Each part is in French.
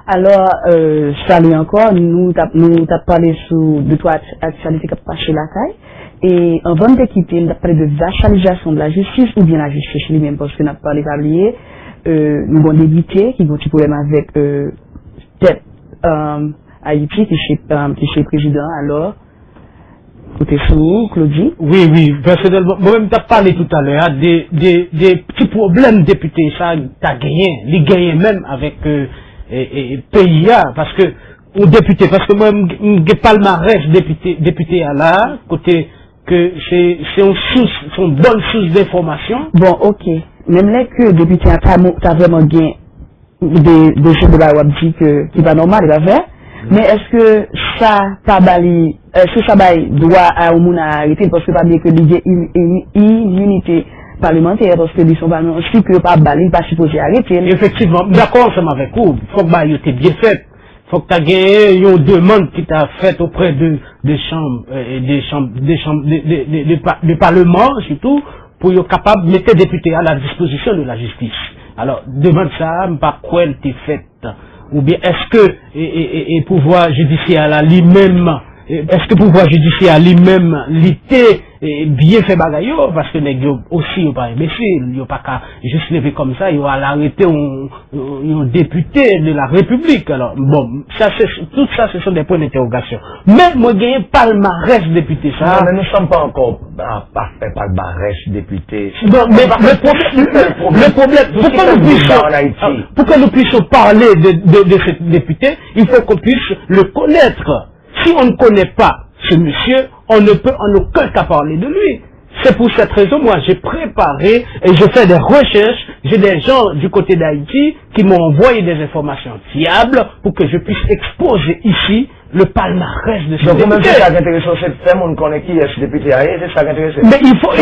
Alors, salut encore, nous t'as parlé sur de trois actualités qui passent chez la caille. Et avant de quitter, nous avons parlé de vassalisation de la justice ou bien la justice lui-même, parce que nous avons parlé d'oublier, nous avons débuté, qui ont un problème avec tête Haïti, qui est président, alors, côté sous, Claudie. Oui, personnellement, moi-même, tu as parlé tout à l'heure, des petits problèmes députés, ça, tu as gagné, les gagné même avec PIA, parce que, ou député, parce que moi, je palmarès député à là, côté, que c'est une bonne source d'information. Bon, ok. Même là que député t'as vraiment gagné des choses de la web qui va normal, il va faire. Mais est-ce que ça, est-ce que ça doit à un arrêter parce que pas bien que il y a une immunité parlementaire parce que ils sont pas si que pas bali, pas supposé arrêter. Effectivement, d'accord, ça m'avait cool. Faut que bah, il était bien fait. Faut que tu aies gagné une demande qui t'a faite auprès des chambres, du Parlement, surtout, pour être capable de mettre les députés à la disposition de la justice. Alors, demande ça, pas quoi elle t'est faite. Ou bien, est-ce que, et pouvoir judiciaire à lui-même, est-ce que pouvoir judiciaire à lui-même, l'était bien fait bagaillot, parce que les gars aussi, ils pas imbécile, ils pas qu'à juste lever comme ça, ils vont arrêter un député de la République. Alors, bon, ça, tout ça, ce sont des points d'interrogation. Mais, moi, j'ai un palmarès député, ça. Non, mais nous ne sommes pas encore parfaits palmarès député. Non, mais le problème, pour que nous puissions parler de ce député, il faut qu'on puisse le connaître. Si on ne connaît pas ce monsieur, on ne peut en aucun cas parler de lui. C'est pour cette raison, moi, j'ai préparé et je fais des recherches. J'ai des gens du côté d'Haïti qui m'ont envoyé des informations fiables pour que je puisse exposer ici le palmarès de ce député. Donc, même si ça intéressant, c'est faire mon connaît qui est ce député, c'est ça qui intéresse. Mais il faut.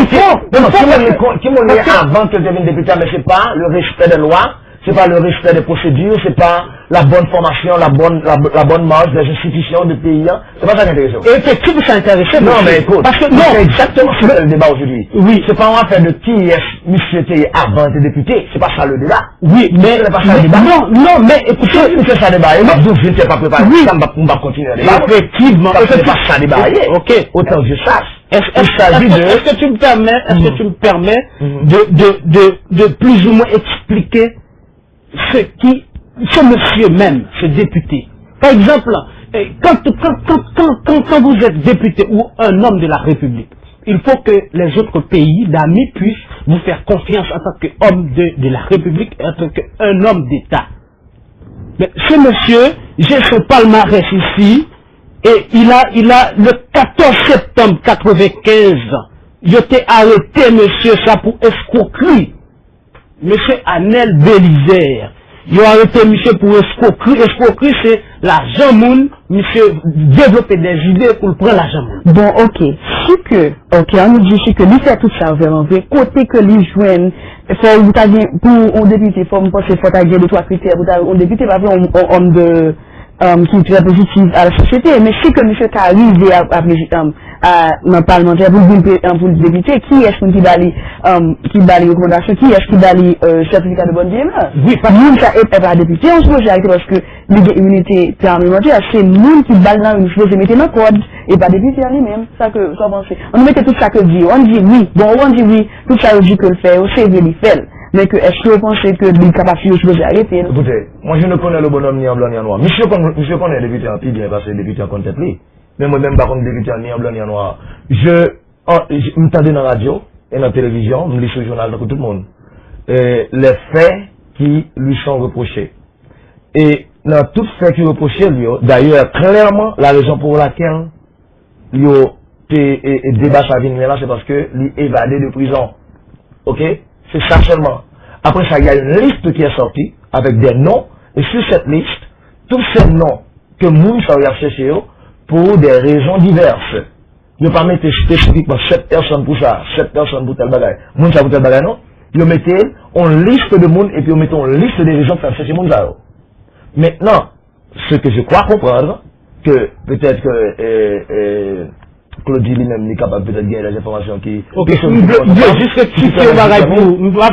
Qui m'ont dit avant que je devienne député, mais c'est pas le respect des lois, c'est pas le respect des procédures, c'est pas la bonne formation, la bonne marche des institutions du pays, c'est pas ça qui intéresse. Effectivement, ça intéresse. Non, mais écoute, parce que non, c'est exactement ça le débat aujourd'hui. Oui. C'est pas en affaire de qui est monsieur avant de député, c'est pas ça le débat. Oui, mais c'est pas ça le débat. Non, mais écoutez, c'est ça le débat. Et maintenant, je ne sais pas préparer. Oui. Ça va continuer le débat. Effectivement. C'est pas ça le débat. Ok. Autant que je sache. Est-ce que tu me permets, de plus ou moins expliquer ce monsieur même, ce député. Par exemple, quand vous êtes député ou un homme de la République, il faut que les autres pays d'amis puissent vous faire confiance en tant qu'homme de la République, en tant qu'un homme d'État. Mais ce monsieur, j'ai son palmarès ici, et il a le 14 septembre 95, il était arrêté, monsieur, ça pour escroquerie. Monsieur Anel Bélisère. Il a arrêté monsieur pour escroquerie. Escroquerie, c'est l'argent moun. Monsieur développer des idées pour prendre l'argent moun. Bon, ok. On nous dit que lui fait tout ça vraiment vrai. Côté que lui joigne, pour un député, faut avoir deux, trois critères. Un député va faire un homme de, qui est très positif à la société. Mais si que monsieur t'a arrivé à un parlementaire pour le député, qui est-ce qui va les recommandations, qui est-ce qui va les certificats de bonne vie? Oui, parce que nous, ça est pas député, on se pose la question parce que l'immunité parlementaire, c'est nous qui balle dans une chose et mettez dans le code, et pas député en lui-même. Ça que, ça pensez. On mettait tout ça que dit, on dit oui, bon, on dit oui, tout ça, on dit que le fait, on sait qu'il fait. Mais que, est-ce que vous pensez que les capacités, je peux arrêter? Écoutez, moi je ne connais le bonhomme ni en blanc ni en noir. Monsieur connaît le député en pile bien parce que le député en compte lui. Mais moi-même, par contre, député ni en blanc ni en noir. Je m'entendais dans la radio et dans la télévision, je lis sur le journal de tout le monde. Les faits qui lui sont reprochés. Et dans tout fait qui reproché lui, d'ailleurs, clairement, la raison pour laquelle lui débat sa vie là, c'est parce que lui évadé de prison. Ok? C'est ça seulement. Après ça, il y a une liste qui est sortie avec des noms. Et sur cette liste, tous ces noms que Moun ça a cherché pour des raisons diverses. Il ne pas mettre spécifiquement 7 personnes pour ça, 7 personnes pour tel bagage. Moun ça pour tel bagage, non? Il mettait une liste de Moun et puis il mettait une liste des raisons pour faire chercher Moun ça. Maintenant, ce que je crois comprendre, que peut-être que Claudie lui-même n'est capable peut-être de gagner les informations qui... Ok, je veux juste rectifier au bagage pour,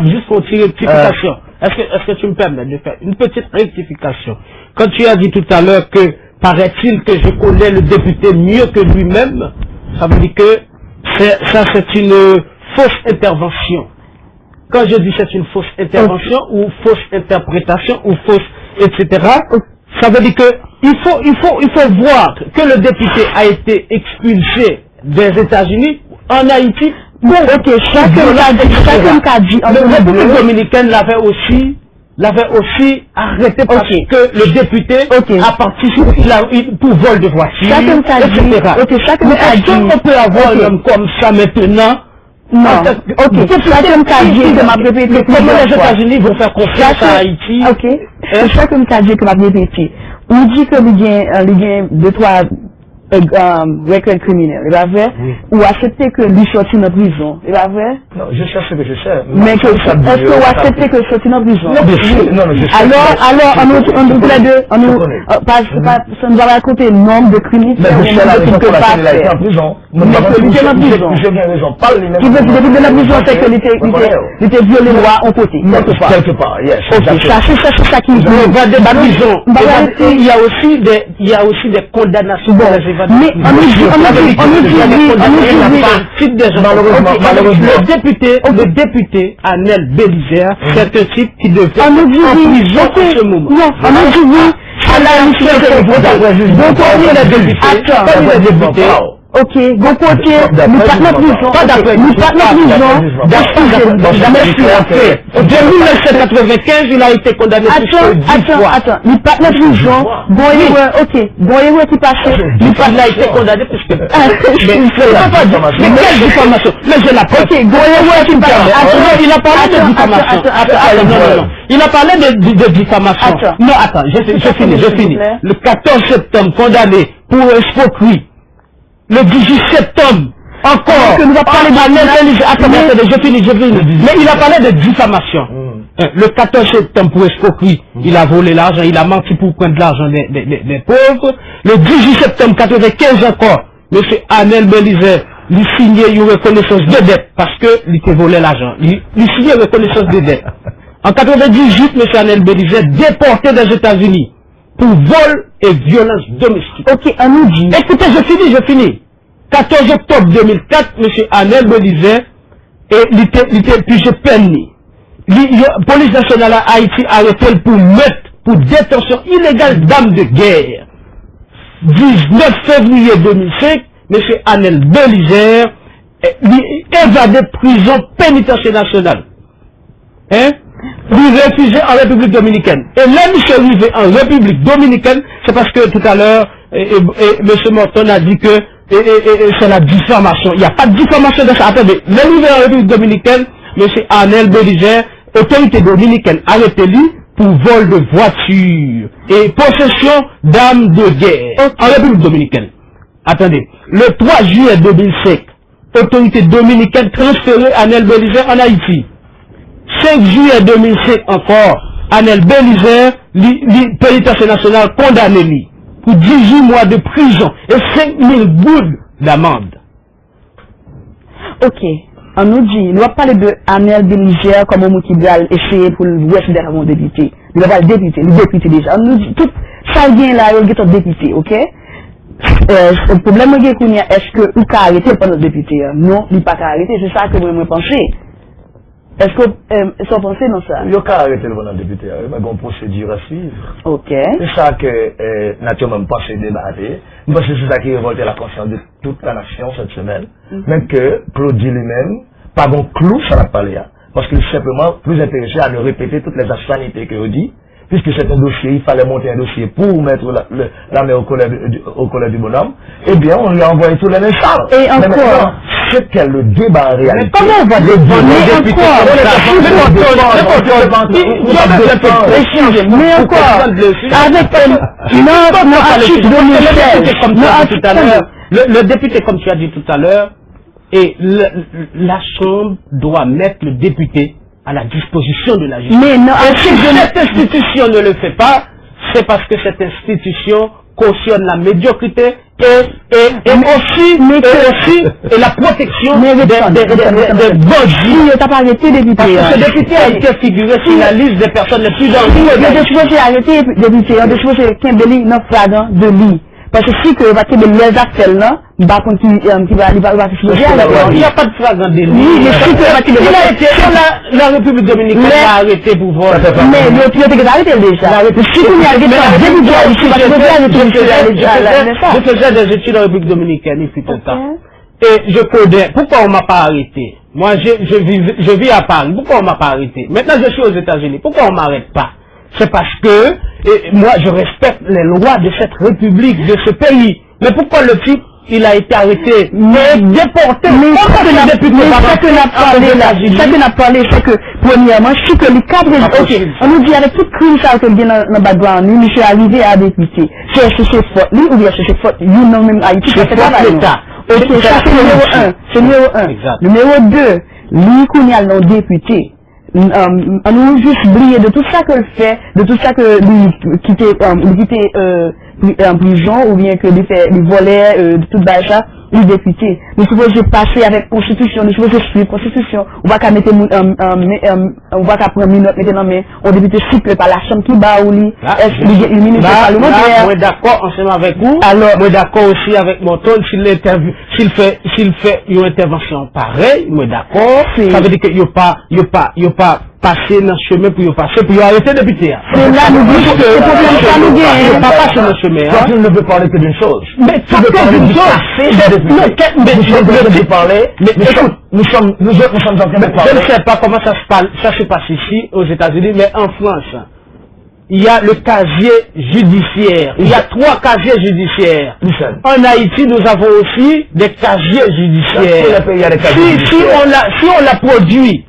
juste pour tirer une rectification. Est-ce que tu me permets de faire une petite rectification? Quand tu as dit tout à l'heure que, paraît-il que je connais le député mieux que lui-même, ça veut dire que ça c'est une fausse intervention. Quand je dis c'est une fausse intervention ou fausse interprétation ou fausse, etc., ça veut dire que il faut voir que le député a été expulsé des États-Unis en Haïti. Bon, ok, chacun qu'a dit. La République dominicaine l'avait aussi arrêté parce que le député a participé pour vol de voiture, chacun qu'a dit. Ok, chacun qu'a dit. Est-ce qu'on peut avoir un homme comme ça maintenant? Non. Ok, chacun qu'a dit que m'a répété. Comment les États-Unis vont faire confiance à Haïti? Ok, chacun qu'a dit que m'a répété. On dit que il y a deux, trois records criminels, il va vrai? Ou accepter que lui sortit de prison, il va vrai? Non, je sais ce que je sais. Mais est-ce que vous acceptez que sortit de prison? Non, je sais. Alors, on nous les deux, ça nous va raconter le nombre de criminels. Mais je sais la raison pour laquelle il a été en prison. Mais il était en prison. J'ai bien raison. Parle lui-même. Qui veut dire depuis de la prison, c'est qu'il était violé loi en côté. Quelque part, yes. Ok, ça c'est ça qui il y a aussi des condamnations. Mais on nous dit, le député Anel Bélisère, c'est un type qui devait être en prison en ce moment. Non, on nous dit oui, à la député. Ok, bon côté, nous pas notre prison. Nous pas notre prison. En 1995, il a été condamné Attends, nous pas notre prison. Bon, qui passe. Il a été condamné parce que... Mais quelle diffamation? Mais je la preuve. Ok, qui passe. Il a parlé de diffamation. Non. Il a parlé de diffamation. Non, attends, je finis. Le 14 septembre, condamné pour escroquerie. Le 18 septembre, encore, que nous a parlé je finis. Mais il a parlé de diffamation. Le 14 septembre pour escroquerie, il a volé l'argent, il a menti pour prendre l'argent des pauvres. Le 18 septembre 95 encore, M. Anel Bélisère, lui signait une reconnaissance de dette parce que il volé l'argent. Il signait une reconnaissance de dette. En 98, M. Anel Bélisère déporté des États-Unis pour vol et violence domestique. Ok, on nous dit. Écoutez, je finis. 14 octobre 2004, M. Anel Bélisère, il était pigé peine. La police nationale à Haïti a arrêté pour détention illégale d'armes de guerre. 19 février 2005, M. Anel Bélisère évadé prison pénitentiaire nationale. Lui réfugié en République dominicaine. Et là, M. arrivé en République dominicaine, c'est parce que tout à l'heure, M. Morton a dit que c'est la diffamation. Il n'y a pas de diffamation de ça. Attendez, l'arrivée en République dominicaine, M. Anel Bélisère, autorité dominicaine, arrêté-lui pour vol de voiture et possession d'armes de guerre en République dominicaine. Attendez, le 3 juillet 2005, autorité dominicaine transférée Anel Bélisère en Haïti. 5 juillet 2005 encore, Anel Bélisère, pénitentiaire national condamné lui pour 18 mois de prison et 5 000 gouttes d'amende. Ok, on nous dit, nous va parler de Anel Bélisère comme un qui va essayer pour le ouest derrière mon député. Il va le député déjà. On nous dit, tout ça vient là, il y a un député, ok? Le problème est-ce que vous pouvez arrêter pendant le député? Non, il ne peut pas arrêter, c'est ça que vous pensez. Est-ce que vous pensez dans ça? Il n'y a qu'à arrêter le bon député, il y a une procédure à suivre. Ok. C'est ça que, naturellement, pas se débattre. Parce que c'est ça qui révolte la conscience de toute la nation cette semaine. Même que Claudie lui-même, pas bon clou, ça n'a pas l'air. Parce qu'il est simplement plus intéressé à nous répéter toutes les insanités que vous dit. Puisque c'est un dossier, il fallait monter un dossier pour mettre la main au collet du bonhomme, eh bien, on lui a envoyé tous les messages. Et encore, c'est qu'elle le débat en réalité. Mais comment on va défendre les députés mais encore, avec le député, comme tu as dit tout à l'heure, et la Chambre doit mettre le député à la disposition de la justice. Mais non, et si cette institution ne le fait pas, c'est parce que cette institution cautionne la médiocrité et la protection des bandits. T'as pas arrêté député. Ce député a été figuré sur la liste des personnes les plus dangereuses. Il y a des choses qui ont arrêté député, il y a des choses qui ont Kimbeli dans flagrant de lit. Parce que si que va qu'il les acteurs là, par contre qui va il n'y a pas de flagrant délit. Oui, mais si que va qu'il la République dominicaine l'a arrêté pour vol. Mais le pilote est arrêté déjà. Si vous y avez je faisais des études en République dominicaine, il fut un temps. Et je connais. Pourquoi on m'a pas arrêté? Moi, je vis à Paris. Pourquoi on m'a pas arrêté? Maintenant, je suis aux États-Unis. Pourquoi on m'arrête pas? C'est parce que moi, je respecte les lois de cette république, de ce pays. Mais pourquoi le type, il a été arrêté, mais déporté? Mais ça que n'a parlé, c'est que, premièrement, je suis que les cadres, ok, on nous dit avec toute crime ça que vient dans le background, lui, je suis arrivé à député. C'est chercher faute, lui, ou bien chercher faute, you know, même Haïti, c'est l'État. Ok, ça c'est numéro 1. C'est numéro 1. Numéro 2, lui, qu'on y a non député. On nous juste oublié de tout ça qu'il fait, de tout ça que lui quittait en prison, ou bien que lui volait de toute ça, lui député. Nous supposons passer avec constitution, nous supposons suivre constitution. On va qu'à mettre on va qu'à prendre minute maintenant, mais on député cycle par la chambre qui bat ou lui, est-ce le ministre parlementaire. Moi d'accord ensemble avec vous. Alors, moi d'accord aussi avec mon ton, s'il fait une intervention pareille, moi d'accord. Ça veut dire qu'il n'y a pas passer dans le chemin pour y passer, pour y arrêter député. C'est là, nous disons que c'est problème ça nous gagne. Il ne pas passer dans le chemin. Tu ne veux parler que d'une chose. Mais tu veux parler d'une chose. Nous sommes en train de parler. Je ne sais pas comment ça se passe ici, aux États-Unis, mais en France, il y a le casier judiciaire. Il y a 3 casiers judiciaires. En Haïti, nous avons aussi des casiers judiciaires. Si on l'a produit,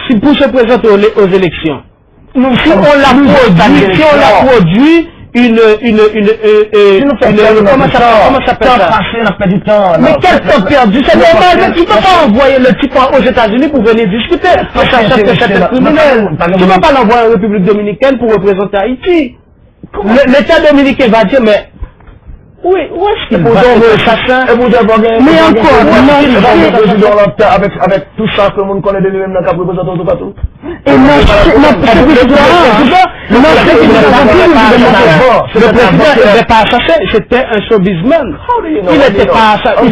si pour se présenter aux élections, si on l'a produit, comment ça s'appelle ça? Mais quel temps perdu? C'est normal, mais tu ne peux pas envoyer le type aux États-Unis pour venir discuter. Ça que c'est criminel. Tu ne peux pas l'envoyer en République dominicaine pour représenter Haïti. L'État dominicain va dire, mais oui, où est-ce qu'il faut donc l'assassin? Mais encore, avec tout ça que le monde connaît de lui-même dans le cap représentant tout partout. Et non, le président n'était pas assassin, c'était un showbizman. Il n'était pas assassin.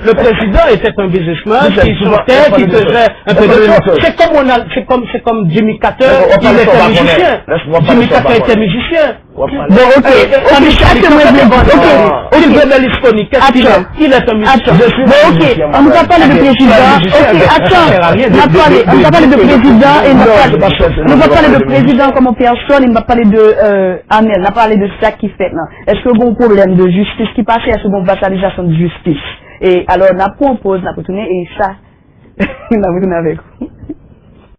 Le président était un businessman qui sortait, qui faisait un peu de... C'est comme Jimmy Carter, il était musicien. Jimmy Carter était musicien. Bon, ok. Il est un musicien. Bon, ok. On nous a parlé de président. Ok, attends. On a parlé de président et on va parler de président comme personne. Il m'a parlé de Amel. On a parlé de ça qui fait là. Est-ce que vous avez un problème de justice qui passe? Est-ce que vous avez une vassalisation de justice? Et alors, on a proposé, on a retourné et ça, on a retourné avec vous.